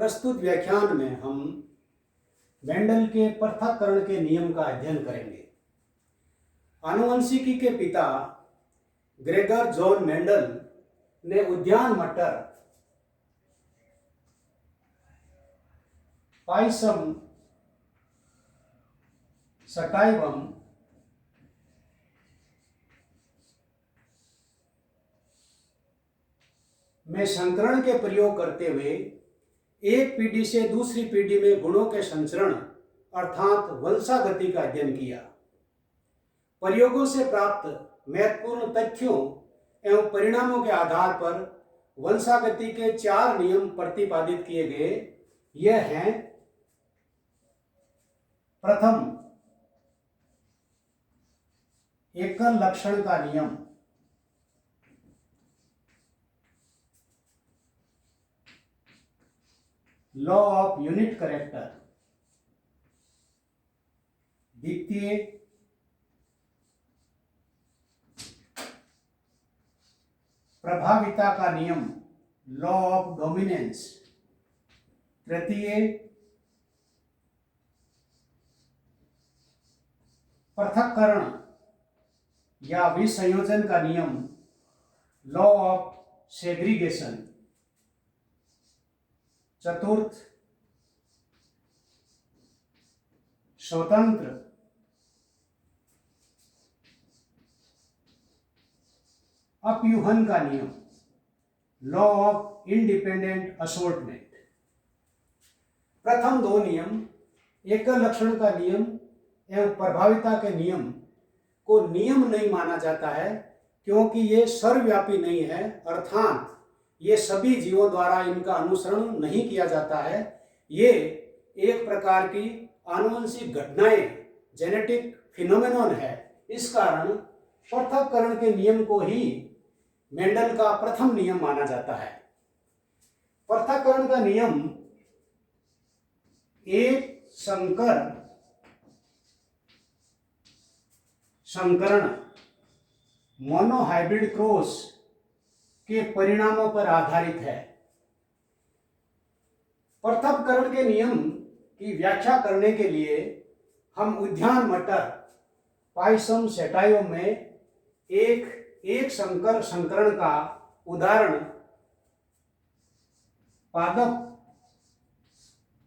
प्रस्तुत व्याख्यान में हम मेंडल के पृथक्करण के नियम का अध्ययन करेंगे। आनुवंशिकी के पिता ग्रेगर जॉन मेंडल ने उद्यान मटर, पायसम सटाइवम में संकरण के प्रयोग करते हुए एक पीढ़ी से दूसरी पीढ़ी में गुणों के संचरण अर्थात वंशागति का अध्ययन किया। प्रयोगों से प्राप्त महत्वपूर्ण तथ्यों एवं परिणामों के आधार पर वंशागति के 4 नियम प्रतिपादित किए गए। यह हैं: प्रथम, एकल लक्षण का नियम। Law of unit character. द्वितीय, प्रभाविता का नियम, लॉ ऑफ डोमिनेंस। तृतीय, पृथक्करण या विसंयोजन का नियम, लॉ ऑफ सेग्रीगेशन। चतुर्थ, स्वतंत्र अपयूहन का नियम, लॉ ऑफ इंडिपेंडेंट असोर्टमेंट। प्रथम 2 नियम, एकल लक्षण का नियम एवं प्रभाविता के नियम को नियम नहीं माना जाता है, क्योंकि ये सर्वव्यापी नहीं है, अर्थात ये सभी जीवों द्वारा इनका अनुसरण नहीं किया जाता है। ये एक प्रकार की आनुवंशिक घटनाएं, जेनेटिक फिनोमेनन है। इस कारण पृथक्करण के नियम को ही मेंडल का प्रथम नियम माना जाता है। पृथक्करण का नियम एक संकरण मोनोहाइब्रिड क्रॉस के परिणामों पर आधारित है। पृथक्करण के नियम की व्याख्या करने के लिए हम उद्यान मटर, पायसम सटाइवम में एक संकरण का उदाहरण पादप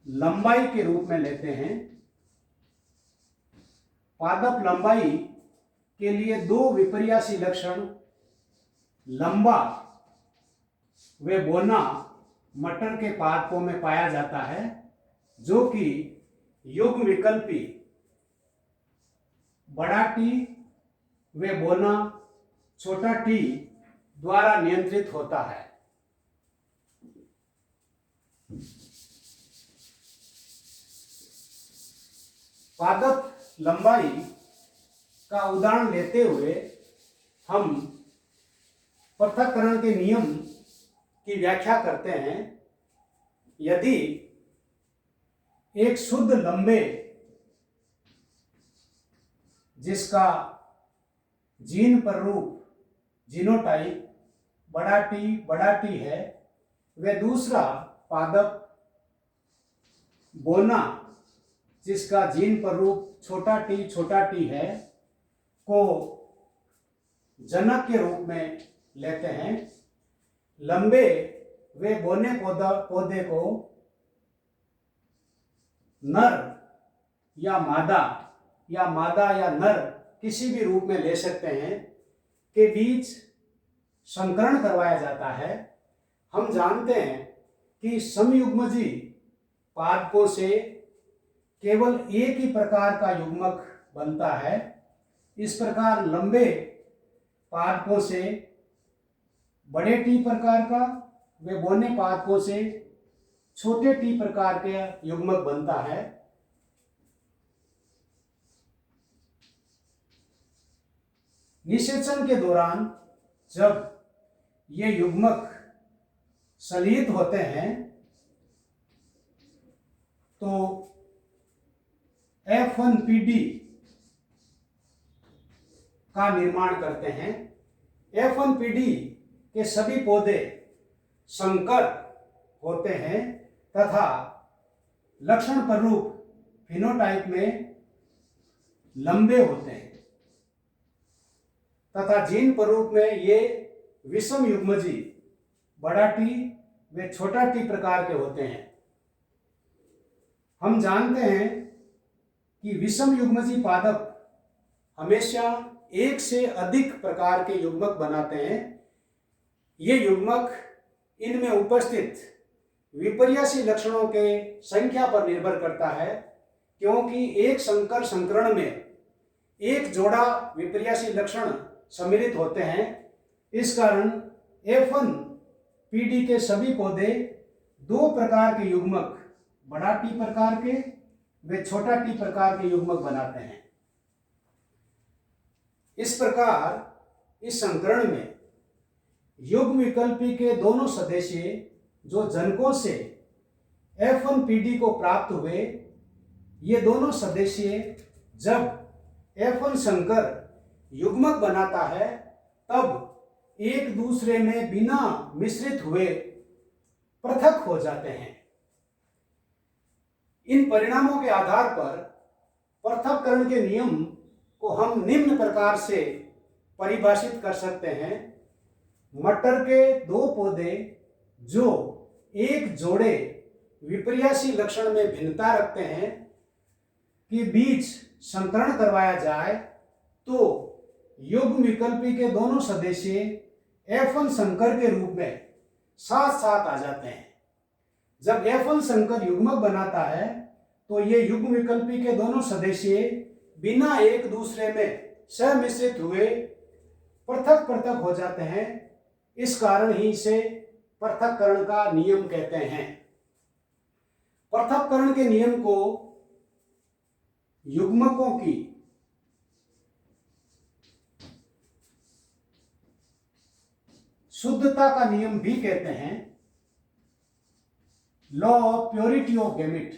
लंबाई के रूप में लेते हैं। पादप लंबाई के लिए 2 विपर्यासी लक्षण लंबा व बोना मटर के पादपों में पाया जाता है, जो कि युग्म विकल्पी बड़ा टी व बोना छोटा टी द्वारा नियंत्रित होता है। पादप लंबाई का उदाहरण लेते हुए हम पृथक्करण के नियम की व्याख्या करते हैं। यदि एक शुद्ध लंबे जिसका जीन प्ररूप जीनोटाइप बड़ा टी है, व दूसरा पादप बोना जिसका जीन प्ररूप छोटा टी है, को जनक के रूप में लेते हैं। लंबे वे बोने पौधे को नर या मादा या नर किसी भी रूप में ले सकते हैं, के बीच संकरण करवाया जाता है। हम जानते हैं कि समयुग्मजी पादपों से केवल एक ही प्रकार का युग्मक बनता है। इस प्रकार लंबे पादपों से बड़े टी प्रकार का व बोने पादपों से छोटे टी प्रकार के युग्मक बनता है। निषेचन के दौरान जब ये युग्मक सलित होते हैं तो F1PD का निर्माण करते हैं। F1PD के सभी पौधे संकर होते हैं तथा लक्षण प्ररूप फिनोटाइप में लंबे होते हैं तथा जीन प्ररूप में ये विषम युग्मजी बड़ा टी व छोटा टी प्रकार के होते हैं। हम जानते हैं कि विषम युग्मजी पादप हमेशा एक से अधिक प्रकार के युग्मक बनाते हैं। ये युग्मक इनमें उपस्थित विपर्यासी लक्षणों के संख्या पर निर्भर करता है, क्योंकि एक संकर संकरण में एक जोड़ा विपर्यासी लक्षण सम्मिलित होते हैं। इस कारण F1 PD के सभी पौधे दो प्रकार के युग्मक, बड़ा टी प्रकार के व छोटा टी प्रकार के युग्मक बनाते हैं। इस प्रकार इस संकरण में युग्म विकल्पी के दोनों सदस्य जो जनकों से F1 PD को प्राप्त हुए, ये दोनों सदस्य जब F1 संकर युग्मक बनाता है तब एक दूसरे में बिना मिश्रित हुए पृथक हो जाते हैं। इन परिणामों के आधार पर पृथक्करण के नियम को हम निम्न प्रकार से परिभाषित कर सकते हैं। मटर के दो पौधे जो एक जोड़े विपर्यासी लक्षण में भिन्नता रखते हैं के बीच संकरण करवाया जाए तो युग्म विकल्पी के दोनों सदस्य F1 संकर के रूप में साथ साथ आ जाते हैं। जब F1 संकर युग्मक बनाता है तो ये युग्म विकल्पी के दोनों सदस्य बिना एक दूसरे में सहमिश्रित हुए पृथक पृथक हो जाते हैं। इस कारण ही इसे पृथक्करण का नियम कहते हैं। पृथक्करण के नियम को युग्मकों की शुद्धता का नियम भी कहते हैं, law of purity of gamete.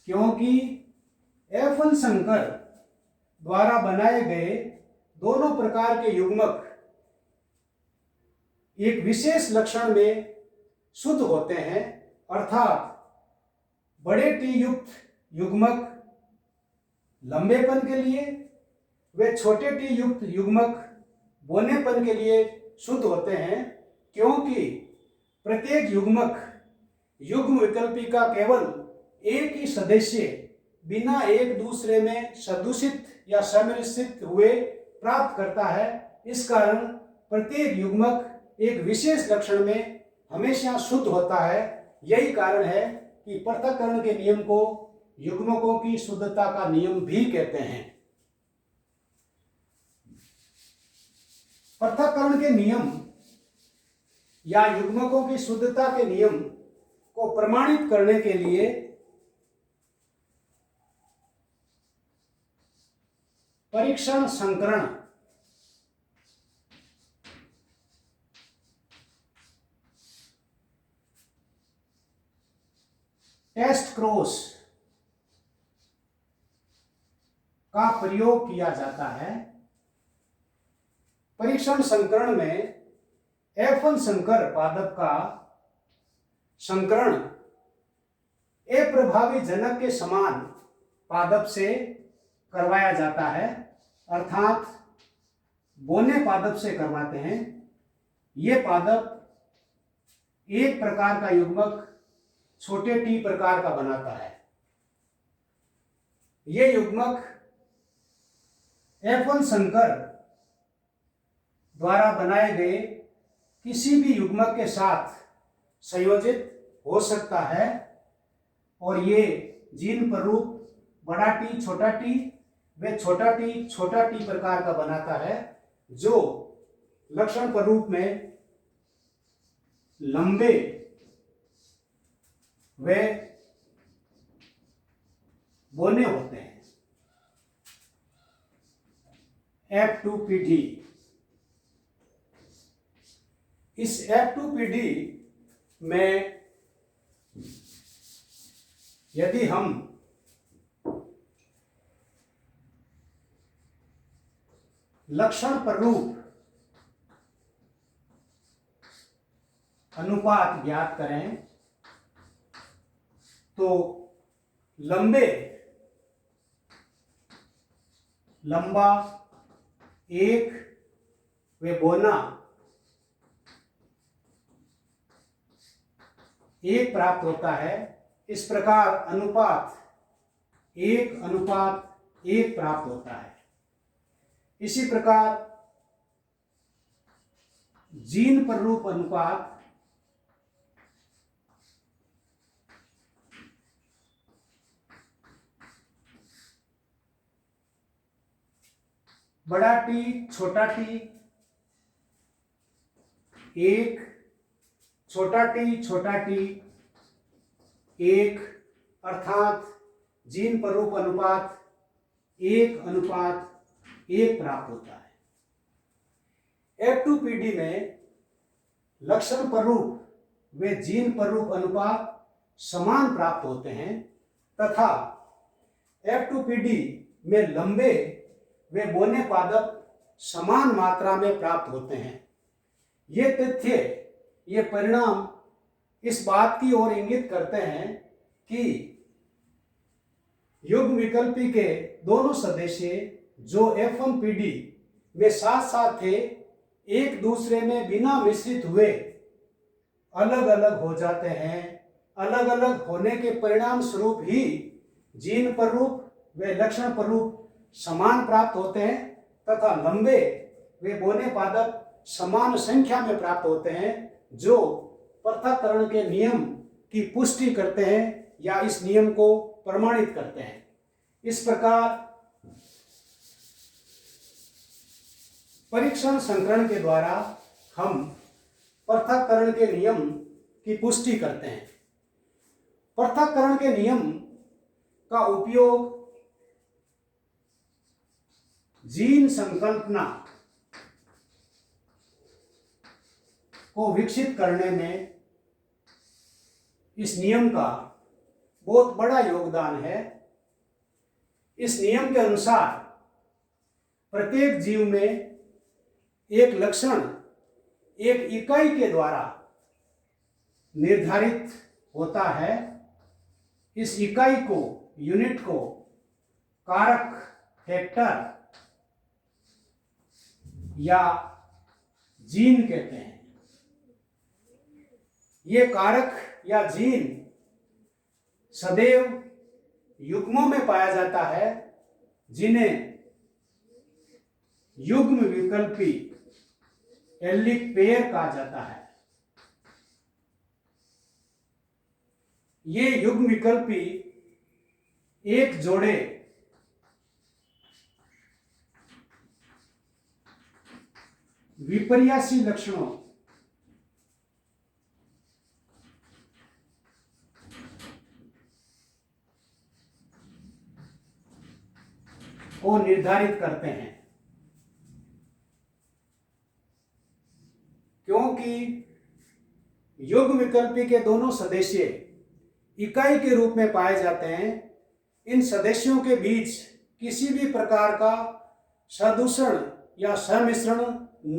क्योंकि F1 संकर द्वारा बनाए गए दोनों प्रकार के युग्मक एक विशेष लक्षण में शुद्ध होते हैं, अर्थात बड़े टी युक्त युग्मक लंबेपन के लिए वे छोटे टी युक्त युग्मक बोनेपन के लिए शुद्ध होते हैं। क्योंकि प्रत्येक युग्मक युग्म विकल्पी का केवल एक ही सदस्य बिना एक दूसरे में सदूषित या सम्मिश्रित हुए प्राप्त करता है। इस कारण प्रत्येक युग्मक एक विशेष लक्षण में हमेशा शुद्ध होता है। यही कारण है कि पृथक्करण के नियम को युग्मकों की शुद्धता का नियम भी कहते हैं। पृथक्करण के नियम या युग्मकों की शुद्धता के नियम को प्रमाणित करने के लिए परीक्षण संकरण टेस्ट क्रॉस का प्रयोग किया जाता है। परीक्षण संकरण में F1 संकर पादप का संकरण अप्रभावी जनक के समान पादप से करवाया जाता है, अर्थात बोने पादप से करवाते हैं। ये पादप एक प्रकार का युग्मक छोटे टी प्रकार का बनाता है। ये युग्मक F1 संकर द्वारा बनाए गए किसी भी युग्मक के साथ संयोजित हो सकता है और ये जीन प्ररूप बड़ा टी छोटा टी व छोटा टी प्रकार का बनाता है, जो लक्षण प्ररूप में लंबे व बोने होते हैं। F2PD। इस F2PD में यदि हम लक्षण प्ररूप अनुपात ज्ञात करें तो लंबा 1 व बौना 1 प्राप्त होता है। इस प्रकार अनुपात 1:1 प्राप्त होता है। इसी प्रकार जीन पर रूप अनुपात बड़ा टी छोटा टी 1, छोटा टी 1, अर्थात जीन पर रूप अनुपात 1:1 प्राप्त होता है। F2PD में लक्षण पर रूप व जीन पर रूप अनुपात समान प्राप्त होते हैं तथा F2PD में लंबे वे बौने पादप समान मात्रा में प्राप्त होते हैं। ये तथ्य, ये परिणाम इस बात की ओर इंगित करते हैं कि युग्म विकल्पी के दोनों सदस्य जो F1PD में साथ साथ थे, एक दूसरे में बिना मिश्रित हुए अलग अलग हो जाते हैं। अलग अलग होने के परिणाम स्वरूप ही जीन पर रूप व लक्षण पर रूप समान प्राप्त होते हैं तथा लंबे वे बौने पादप समान संख्या में प्राप्त होते हैं, जो पृथक्करण के नियम की पुष्टि करते हैं या इस नियम को प्रमाणित करते हैं। इस प्रकार परीक्षण संकरण के द्वारा हम पृथक्करण के नियम की पुष्टि करते हैं। पृथक्करण के नियम का उपयोग जीन संकल्पना को विकसित करने में इस नियम का बहुत बड़ा योगदान है। इस नियम के अनुसार प्रत्येक जीव में एक लक्षण एक इकाई के द्वारा निर्धारित होता है। इस इकाई को, यूनिट को कारक, फैक्टर या जीन कहते हैं। ये कारक या जीन सदैव युग्मों में पाया जाता है, जिन्हें युग्म विकल्पी एलिक पेयर कहा जाता है। ये युग्म विकल्पी एक जोड़े विपर्यासी लक्षणों को निर्धारित करते हैं, क्योंकि युग्म विकल्पी के दोनों सदस्य इकाई के रूप में पाए जाते हैं। इन सदस्यों के बीच किसी भी प्रकार का सदूषण या सम्मिश्रण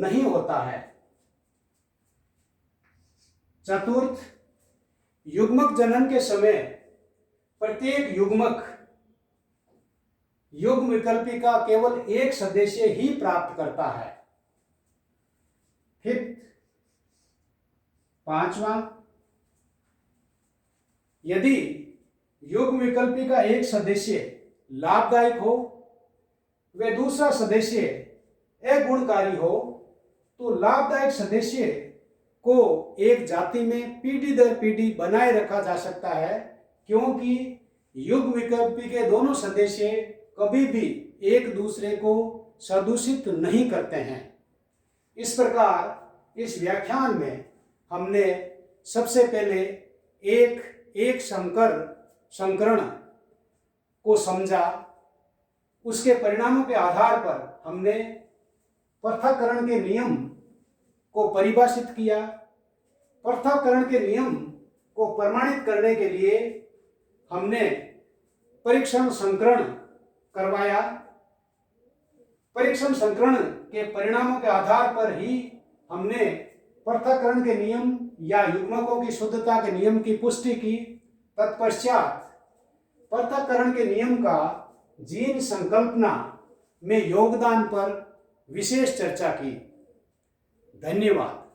नहीं होता है। चतुर्थ, युग्मक जनन के समय प्रत्येक युग्मक युग्म विकल्पी का केवल एक सदस्य ही प्राप्त करता है। फिफ्थ, पांचवा, यदि युग्म विकल्पी का एक सदस्य लाभदायक हो व दूसरा सदस्य अगुणकारी हो, तो लाभदायक सदस्य को एक जाति में पीढ़ी दर पीढ़ी बनाए रखा जा सकता है, क्योंकि युग्म विकल्पी के दोनों सदस्य कभी भी एक दूसरे को सदूषित नहीं करते हैं। इस प्रकार इस व्याख्यान में हमने सबसे पहले एक संकरण को समझा। उसके परिणामों के आधार पर हमने पृथक्करण के नियम को परिभाषित किया। पृथक्करण के नियम को प्रमाणित करने के लिए हमने परीक्षण संकरण करवाया। परीक्षण संकरण के परिणामों के आधार पर ही हमने पृथक्करण के नियम या युग्मकों की शुद्धता के नियम की पुष्टि की। तत्पश्चात पृथक्करण के नियम का जीन संकल्पना में योगदान पर विशेष चर्चा की। धन्यवाद।